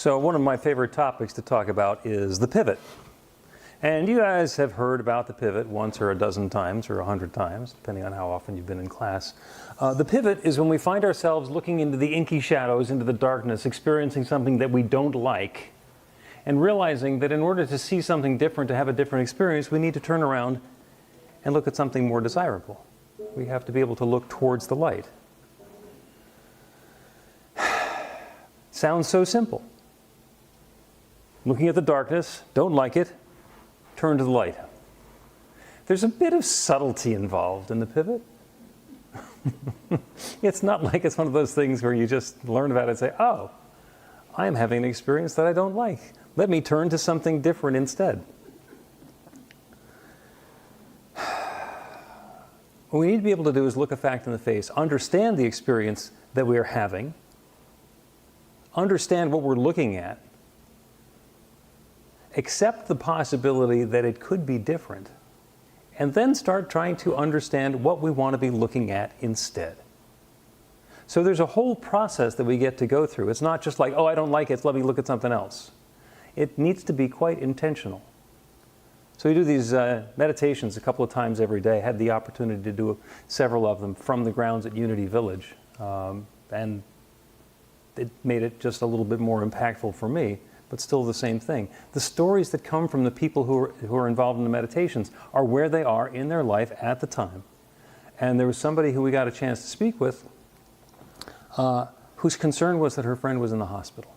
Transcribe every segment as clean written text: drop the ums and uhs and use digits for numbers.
So one of my favorite topics to talk about is the pivot. And you guys have heard about the pivot once or a dozen times or 100 times, depending on how often you've been in class. The pivot is when we find ourselves looking into the inky shadows, into the darkness, experiencing something that we don't like, and realizing that in order to see something different, to have a different experience, we need to turn around and look at something more desirable. We have to be able to look towards the light. Sounds so simple. Looking at the darkness, don't like it, turn to the light. There's a bit of subtlety involved in the pivot. It's not like it's one of those things where you just learn about it and say, oh, I'm having an experience that I don't like. Let me turn to something different instead. What we need to be able to do is look a fact in the face, understand the experience that we are having, understand what we're looking at, accept the possibility that it could be different, and then start trying to understand what we want to be looking at instead. So there's a whole process that we get to go through. It's not just like, oh, I don't like it, so let me look at something else. It needs to be quite intentional. So we do these meditations a couple of times every day. I had the opportunity to do several of them from the grounds at Unity Village. And it made it just a little bit more impactful for me, but still the same thing. The stories that come from the people who are involved in the meditations are where they are in their life at the time. And there was somebody who we got a chance to speak with whose concern was that her friend was in the hospital.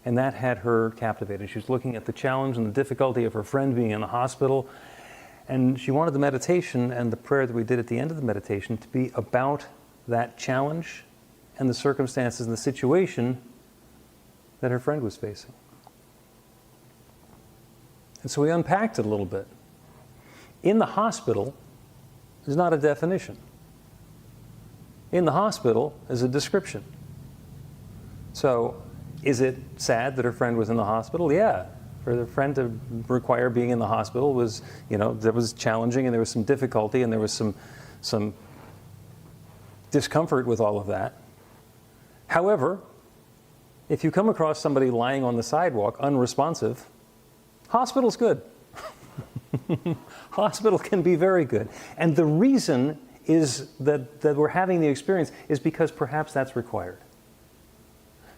And that had her captivated. She was looking at the challenge and the difficulty of her friend being in the hospital. And she wanted the meditation and the prayer that we did at the end of the meditation to be about that challenge and the circumstances and the situation that her friend was facing. And so we unpacked it a little bit. In the hospital is not a definition. In the hospital is a description. So, is it sad that her friend was in the hospital? Yeah. For the friend to require being in the hospital was, that was challenging, and there was some difficulty, and there was some discomfort with all of that. However, if you come across somebody lying on the sidewalk, unresponsive, hospital's good. Hospital can be very good. And the reason is that we're having the experience is because perhaps that's required.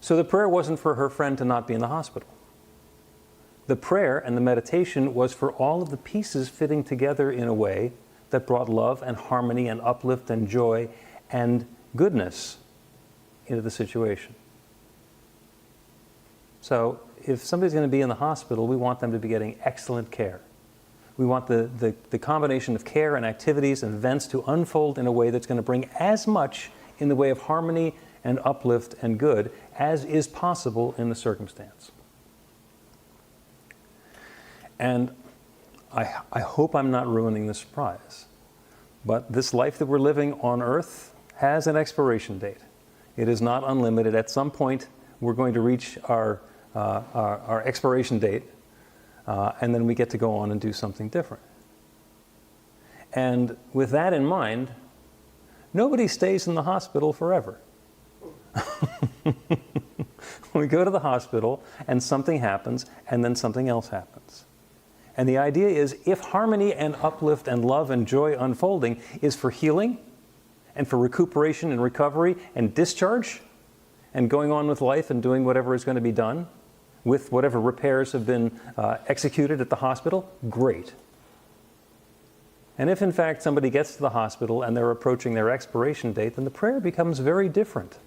So the prayer wasn't for her friend to not be in the hospital. The prayer and the meditation was for all of the pieces fitting together in a way that brought love and harmony and uplift and joy and goodness into the situation. So if somebody's going to be in the hospital, we want them to be getting excellent care. We want the combination of care and activities and events to unfold in a way that's going to bring as much in the way of harmony and uplift and good as is possible in the circumstance. And I hope I'm not ruining the surprise, but this life that we're living on Earth has an expiration date. It is not unlimited. At some point, we're going to reach our expiration date, and then we get to go on and do something different. And with that in mind, nobody stays in the hospital forever. We go to the hospital and something happens, and then something else happens. And the idea is, if harmony and uplift and love and joy unfolding is for healing and for recuperation and recovery and discharge and going on with life and doing whatever is going to be done with whatever repairs have been executed at the hospital, great. And if in fact somebody gets to the hospital and they're approaching their expiration date, then the prayer becomes very different.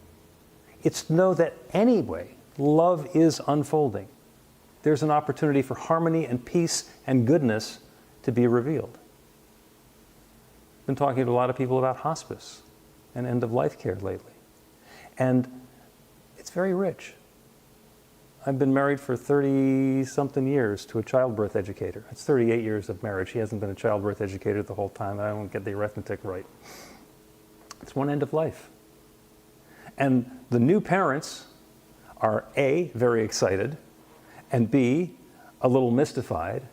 It's to know that anyway, love is unfolding. There's an opportunity for harmony and peace and goodness to be revealed. I've been talking to a lot of people about hospice and end-of-life care lately. And it's very rich. I've been married for 30-something years to a childbirth educator. It's 38 years of marriage. He hasn't been a childbirth educator the whole time. I don't get the arithmetic right. It's one end of life. And the new parents are A, very excited, and B, a little mystified,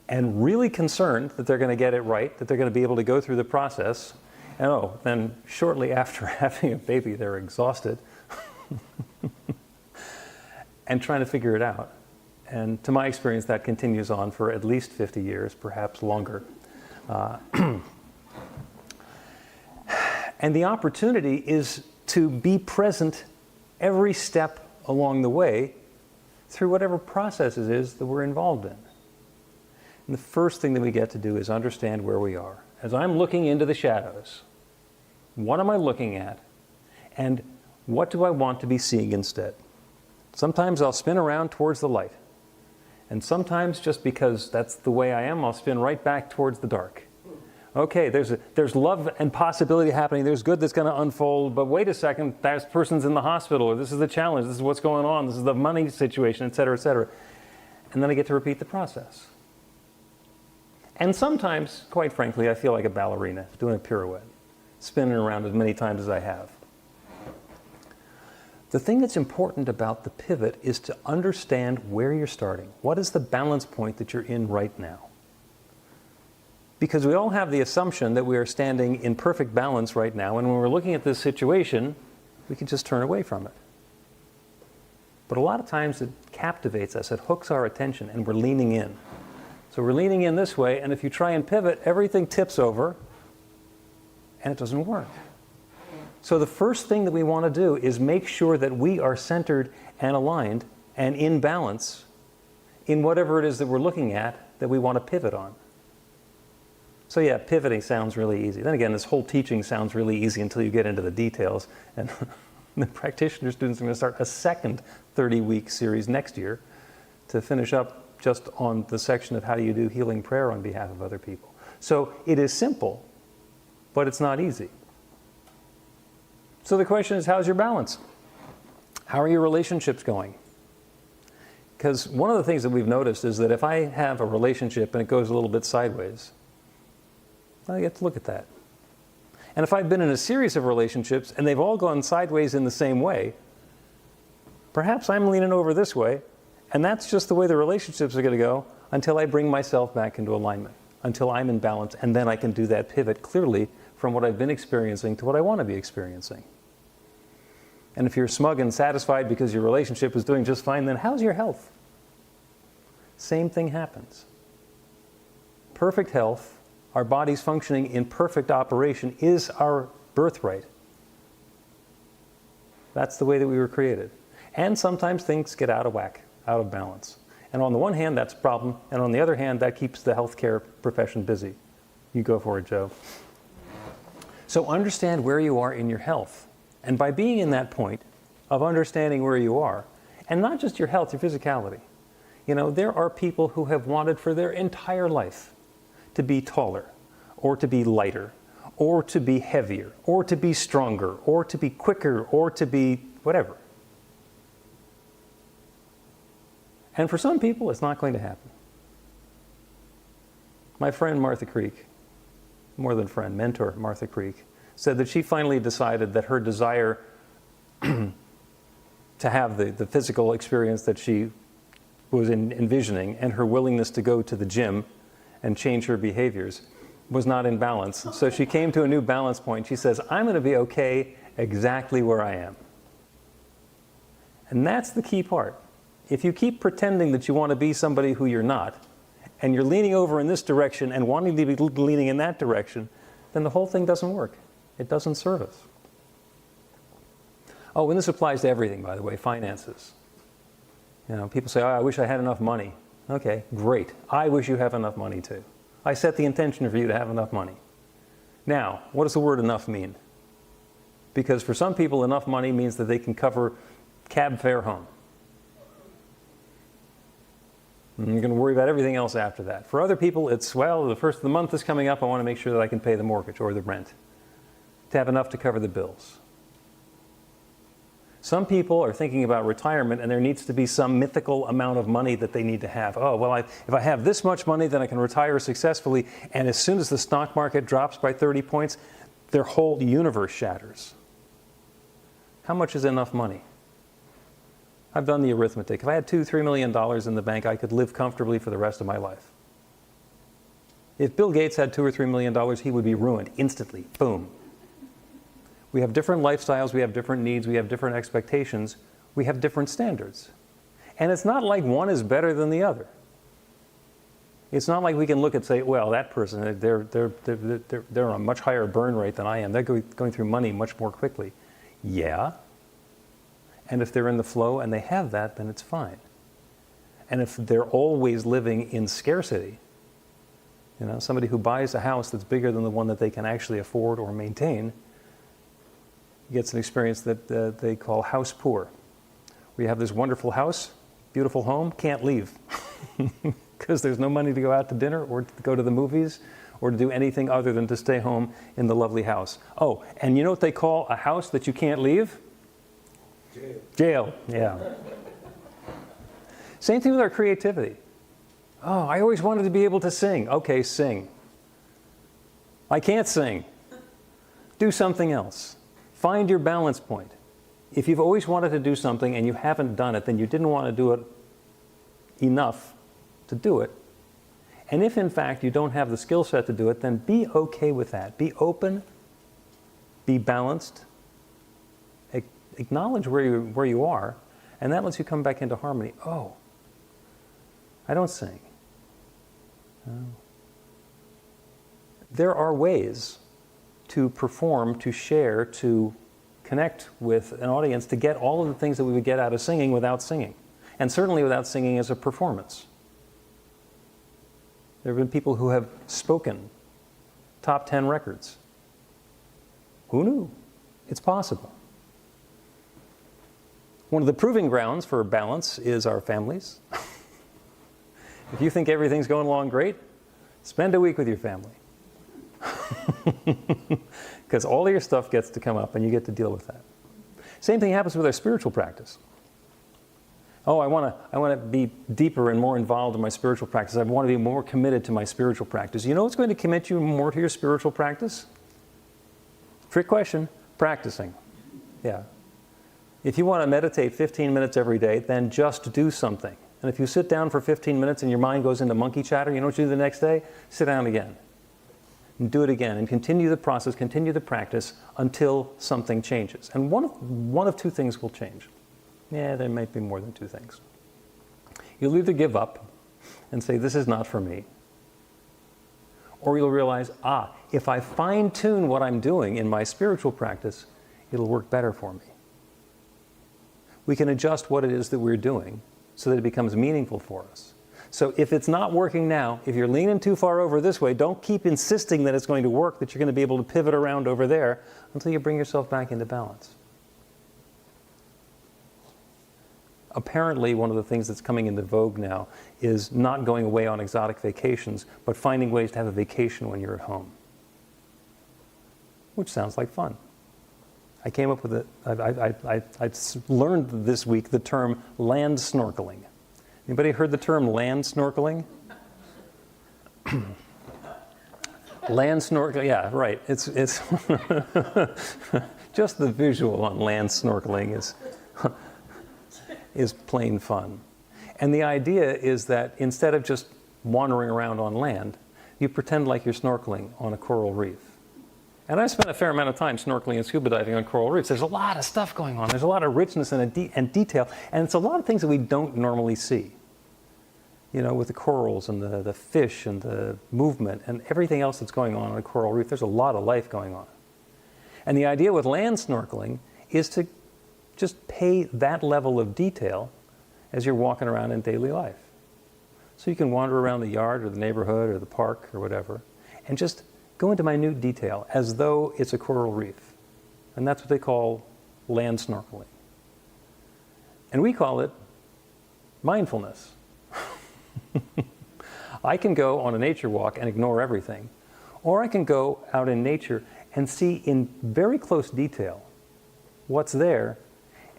and really concerned that they're going to get it right, that they're going to be able to go through the process. And then shortly after having a baby, they're exhausted. and trying to figure it out. And to my experience, that continues on for at least 50 years, perhaps longer. And the opportunity is to be present every step along the way through whatever process it is that we're involved in. And the first thing that we get to do is understand where we are. As I'm looking into the shadows, what am I looking at? And what do I want to be seeing instead? Sometimes I'll spin around towards the light. And sometimes, just because that's the way I am, I'll spin right back towards the dark. Okay, there's love and possibility happening. There's good that's going to unfold. But wait a second, that person's in the hospital, or this is the challenge, this is what's going on, this is the money situation, et cetera, et cetera. And then I get to repeat the process. And sometimes, quite frankly, I feel like a ballerina doing a pirouette, spinning around as many times as I have. The thing that's important about the pivot is to understand where you're starting. What is the balance point that you're in right now? Because we all have the assumption that we are standing in perfect balance right now, and when we're looking at this situation, we can just turn away from it. But a lot of times it captivates us, it hooks our attention, and we're leaning in. So we're leaning in this way, and if you try and pivot, everything tips over, and it doesn't work. So the first thing that we want to do is make sure that we are centered and aligned and in balance in whatever it is that we're looking at that we want to pivot on. So yeah, pivoting sounds really easy. Then again, this whole teaching sounds really easy until you get into the details. And the practitioner students are going to start a second 30-week series next year to finish up just on the section of how do you do healing prayer on behalf of other people. So it is simple, but it's not easy. So the question is, how's your balance? How are your relationships going? Because one of the things that we've noticed is that if I have a relationship and it goes a little bit sideways, I get to look at that. And if I've been in a series of relationships and they've all gone sideways in the same way, perhaps I'm leaning over this way, and that's just the way the relationships are going to go until I bring myself back into alignment, until I'm in balance, and then I can do that pivot clearly from what I've been experiencing to what I want to be experiencing. And if you're smug and satisfied because your relationship is doing just fine, then how's your health? Same thing happens. Perfect health, our bodies functioning in perfect operation, is our birthright. That's the way that we were created. And sometimes things get out of whack, out of balance. And on the one hand, that's a problem. And on the other hand, that keeps the healthcare profession busy. You go for it, Joe. So understand where you are in your health. And by being in that point of understanding where you are, and not just your health, your physicality. You know, there are people who have wanted for their entire life to be taller, or to be lighter, or to be heavier, or to be stronger, or to be quicker, or to be whatever. And for some people, it's not going to happen. My friend Martha Creek, more than friend, mentor Martha Creek, said that she finally decided that her desire to have the physical experience that she was envisioning and her willingness to go to the gym and change her behaviors was not in balance. So she came to a new balance point. She says, I'm going to be okay exactly where I am. And that's the key part. If you keep pretending that you want to be somebody who you're not, and you're leaning over in this direction and wanting to be leaning in that direction, then the whole thing doesn't work. It doesn't serve us. Oh, and this applies to everything, by the way, finances. You know, people say, oh, I wish I had enough money. Okay, great. I wish you have enough money too. I set the intention for you to have enough money. Now, what does the word enough mean? Because for some people, enough money means that they can cover cab fare home. And you're going to worry about everything else after that. For other people, it's, well, the first of the month is coming up, I want to make sure that I can pay the mortgage or the rent, to have enough to cover the bills. Some people are thinking about retirement and there needs to be some mythical amount of money that they need to have. Oh, well, if I have this much money, then I can retire successfully. And as soon as the stock market drops by 30 points, their whole universe shatters. How much is enough money? I've done the arithmetic. If I had $2-3 million in the bank, I could live comfortably for the rest of my life. If Bill Gates had $2 or $3 million, he would be ruined instantly. Boom. We have different lifestyles, we have different needs, we have different expectations, we have different standards. And it's not like one is better than the other. It's not like we can look and say, well, that person, they're on a much higher burn rate than I am. They're going through money much more quickly. Yeah. And if they're in the flow and they have that, then it's fine. And if they're always living in scarcity, you know, somebody who buys a house that's bigger than the one that they can actually afford or maintain gets an experience that they call house poor. We have this wonderful house, beautiful home, can't leave because there's no money to go out to dinner or to go to the movies or to do anything other than to stay home in the lovely house. Oh, and you know what they call a house that you can't leave? Jail. Jail, yeah. Same thing with our creativity. Oh, I always wanted to be able to sing. Okay, sing. I can't sing. Do something else. Find your balance point. If you've always wanted to do something and you haven't done it, then you didn't want to do it enough to do it. And if in fact you don't have the skill set to do it, then be okay with that. Be open, be balanced, acknowledge where you are, and that lets you come back into harmony. Oh, I don't sing. Oh. There are ways to perform, to share, to connect with an audience to get all of the things that we would get out of singing without singing. And certainly without singing as a performance. There have been people who have spoken top 10 records. Who knew? It's possible. One of the proving grounds for balance is our families. If you think everything's going along great, spend a week with your family. Because all of your stuff gets to come up and you get to deal with that. Same thing happens with our spiritual practice. Oh, I want to be deeper and more involved in my spiritual practice. I want to be more committed to my spiritual practice. You know what's going to commit you more to your spiritual practice? Trick question, practicing. Yeah. If you want to meditate 15 minutes every day, then just do something. And if you sit down for 15 minutes and your mind goes into monkey chatter, you know what you do the next day? Sit down again. And do it again and continue the process, continue the practice until something changes. And one of two things will change. Yeah, there might be more than two things. You'll either give up and say, this is not for me. Or you'll realize, if I fine-tune what I'm doing in my spiritual practice, it'll work better for me. We can adjust what it is that we're doing so that it becomes meaningful for us. So if it's not working now, if you're leaning too far over this way, don't keep insisting that it's going to work, that you're going to be able to pivot around over there until you bring yourself back into balance. Apparently, one of the things that's coming into vogue now is not going away on exotic vacations, but finding ways to have a vacation when you're at home. Which sounds like fun. I came up with it, I learned this week the term land snorkeling. Anybody heard the term land snorkeling? Land snorkeling, yeah, right. It's just the visual on land snorkeling is plain fun. And the idea is that instead of just wandering around on land, you pretend like you're snorkeling on a coral reef. And I spent a fair amount of time snorkeling and scuba diving on coral reefs. There's a lot of stuff going on. There's a lot of richness and detail. And it's a lot of things that we don't normally see. You know, with the corals and the fish and the movement and everything else that's going on a coral reef, there's a lot of life going on. And the idea with land snorkeling is to just pay that level of detail as you're walking around in daily life. So you can wander around the yard or the neighborhood or the park or whatever and just go into minute detail as though it's a coral reef. And that's what they call land snorkeling. And we call it mindfulness. I can go on a nature walk and ignore everything, or I can go out in nature and see in very close detail what's there,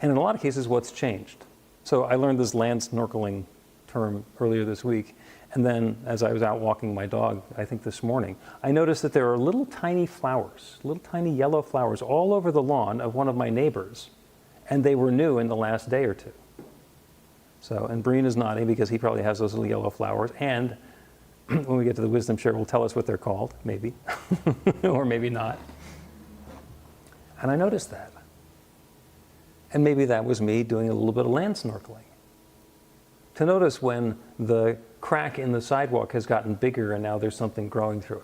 and in a lot of cases what's changed. So I learned this land snorkeling term earlier this week, and then as I was out walking my dog, I think this morning, I noticed that there are little tiny flowers, little tiny yellow flowers all over the lawn of one of my neighbors, and they were new in the last day or two. So, and Breen is nodding because he probably has those little yellow flowers, and when we get to the wisdom share, will tell us what they're called, maybe, or maybe not. And I noticed that. And maybe that was me doing a little bit of land snorkeling. To notice when the crack in the sidewalk has gotten bigger and now there's something growing through it.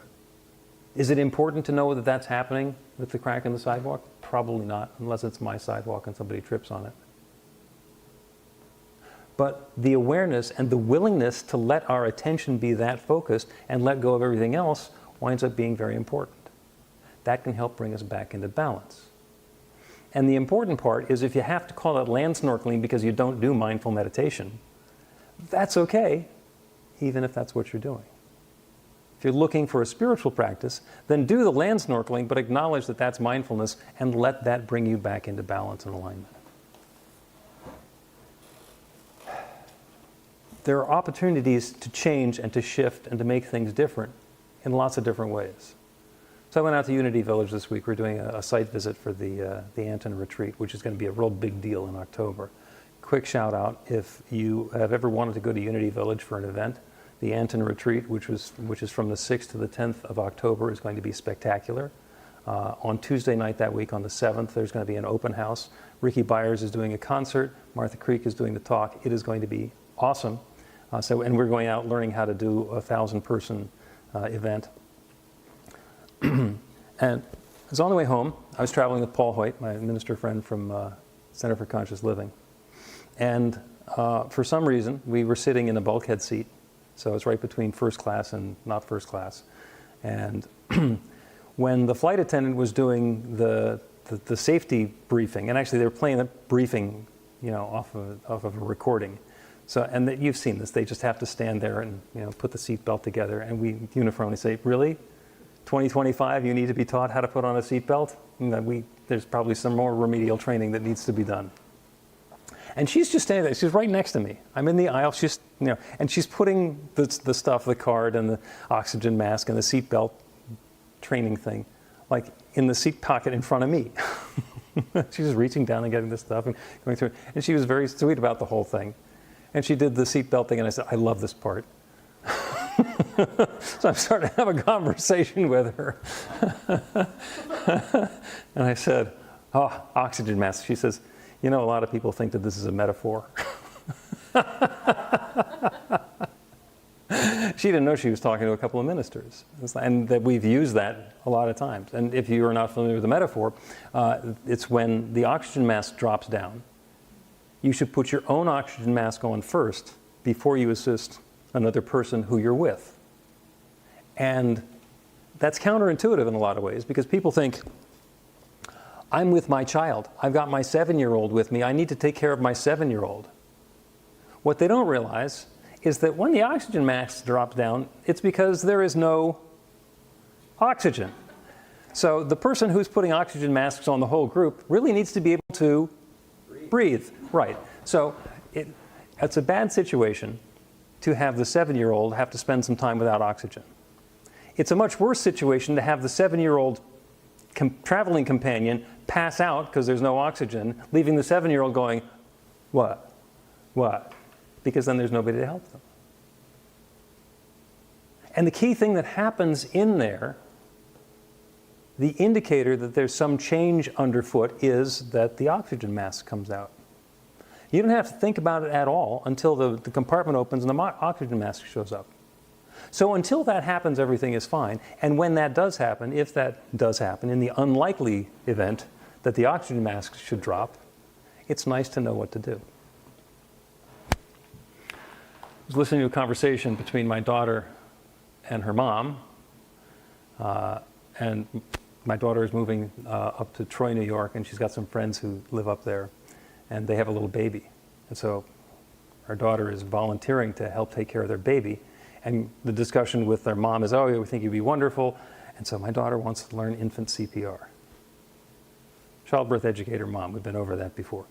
Is it important to know that that's happening with the crack in the sidewalk? Probably not, unless it's my sidewalk and somebody trips on it. But the awareness and the willingness to let our attention be that focused and let go of everything else winds up being very important. That can help bring us back into balance. And the important part is if you have to call it land snorkeling because you don't do mindful meditation, that's okay, even if that's what you're doing. If you're looking for a spiritual practice, then do the land snorkeling, but acknowledge that that's mindfulness and let that bring you back into balance and alignment. There are opportunities to change and to shift and to make things different in lots of different ways. So I went out to Unity Village this week. We're doing a site visit for the Anton retreat, which is going to be a real big deal in October. Quick shout out, if you have ever wanted to go to Unity Village for an event, the Anton retreat, which is from the 6th to the 10th of October, is going to be spectacular. On Tuesday night that week, on the 7th, there's going to be an open house. Ricky Byers is doing a concert. Martha Creek is doing the talk. It is going to be awesome. And we're going out learning how to do a 1,000-person event. And I was on the way home. I was traveling with Paul Hoyt, my minister friend from Center for Conscious Living. And for some reason, we were sitting in a bulkhead seat. So it's right between first class and not first class. And when the flight attendant was doing the safety briefing, and actually they were playing a briefing, off of a recording. So, and you've seen this, they just have to stand there and put the seatbelt together, and we uniformly say, really? 2025, you need to be taught how to put on a seatbelt? There's probably some more remedial training that needs to be done. And she's just standing there. She's right next to me. I'm in the aisle. And she's putting the stuff, the card and the oxygen mask and the seatbelt training thing, like in the seat pocket in front of me. She's just reaching down and getting this stuff and going through. And she was very sweet about the whole thing. And she did the seatbelt thing, and I said, I love this part. So I'm starting to have a conversation with her. And I said, oh, oxygen mask. She says, a lot of people think that this is a metaphor. She didn't know she was talking to a couple of ministers. And that we've used that a lot of times. And if you are not familiar with the metaphor, it's when the oxygen mask drops down. You should put your own oxygen mask on first before you assist another person who you're with. And that's counterintuitive in a lot of ways, because people think, I'm with my child. I've got my 7-year-old with me. I need to take care of my 7-year-old. What they don't realize is that when the oxygen mask drops down, it's because there is no oxygen. So the person who's putting oxygen masks on the whole group really needs to be able to breathe. Right. So it's a bad situation to have the 7-year-old have to spend some time without oxygen. It's a much worse situation to have the 7-year-old traveling companion pass out because there's no oxygen, leaving the 7-year-old going, what? What? Because then there's nobody to help them. And the key thing that happens in there, the indicator that there's some change underfoot, is that the oxygen mask comes out. You don't have to think about it at all until the compartment opens and the oxygen mask shows up. So until that happens, everything is fine. And when that does happen, if that does happen, in the unlikely event that the oxygen mask should drop, it's nice to know what to do. I was listening to a conversation between my daughter and her mom. And my daughter is moving up to Troy, New York, and she's got some friends who live up there. And they have a little baby. And so our daughter is volunteering to help take care of their baby. And the discussion with their mom is, oh, we think you'd be wonderful. And so my daughter wants to learn infant CPR. Childbirth educator mom, we've been over that before.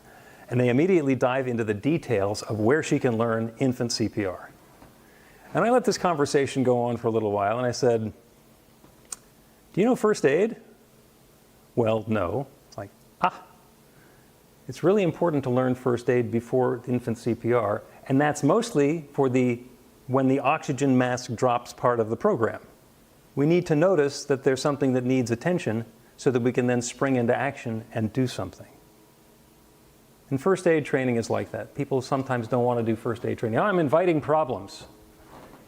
And they immediately dive into the details of where she can learn infant CPR. And I let this conversation go on for a little while, and I said, do you know first aid? Well, no. It's like, it's really important to learn first aid before infant CPR, and that's mostly for when the oxygen mask drops part of the program. We need to notice that there's something that needs attention so that we can then spring into action and do something. And first aid training is like that. People sometimes don't want to do first aid training. I'm inviting problems.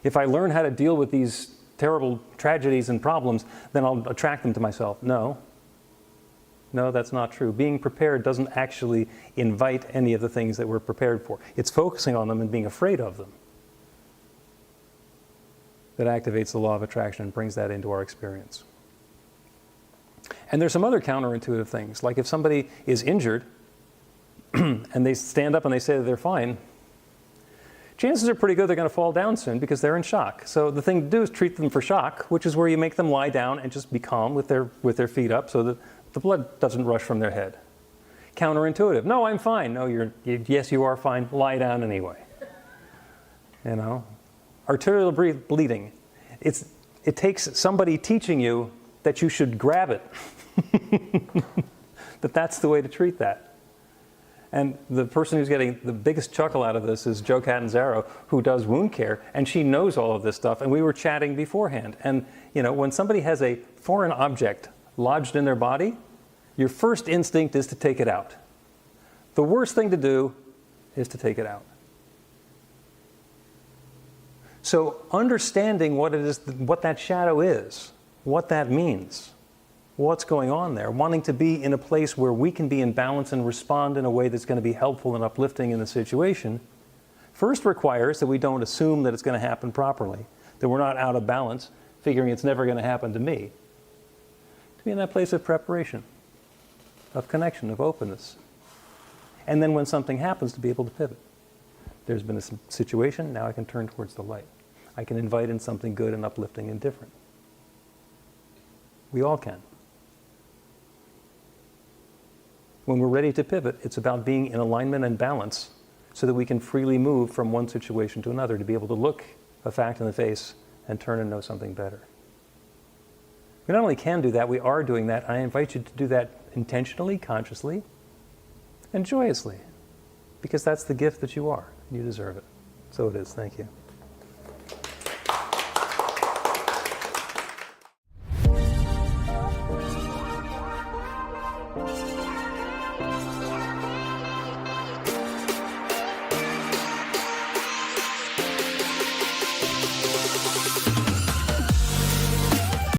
If I learn how to deal with these terrible tragedies and problems, then I'll attract them to myself. No. No, that's not true. Being prepared doesn't actually invite any of the things that we're prepared for. It's focusing on them and being afraid of them that activates the law of attraction and brings that into our experience. And there's some other counterintuitive things. Like if somebody is injured and they stand up and they say that they're fine, chances are pretty good they're going to fall down soon because they're in shock. So the thing to do is treat them for shock, which is where you make them lie down and just be calm with their feet up so that the blood doesn't rush from their head. Counterintuitive. No, I'm fine. No, yes, you are fine. Lie down anyway. You know? Arterial bleeding. It takes somebody teaching you that you should grab it. That's the way to treat that. And the person who's getting the biggest chuckle out of this is Jo Catanzaro, who does wound care, and she knows all of this stuff. And we were chatting beforehand. And you know, when somebody has a foreign object lodged in their body, your first instinct is to take it out. The worst thing to do is to take it out. So understanding what it is, what that shadow is, what that means, what's going on there, wanting to be in a place where we can be in balance and respond in a way that's going to be helpful and uplifting in the situation, first requires that we don't assume that it's going to happen properly, that we're not out of balance, figuring it's never going to happen to me. To be in that place of preparation, of connection, of openness. And then when something happens, to be able to pivot. There's been a situation, now I can turn towards the light. I can invite in something good and uplifting and different. We all can. When we're ready to pivot, it's about being in alignment and balance so that we can freely move from one situation to another, to be able to look a fact in the face and turn and know something better. We not only can do that, we are doing that. I invite you to do that intentionally, consciously, and joyously, because that's the gift that you are. You deserve it. So it is. Thank you.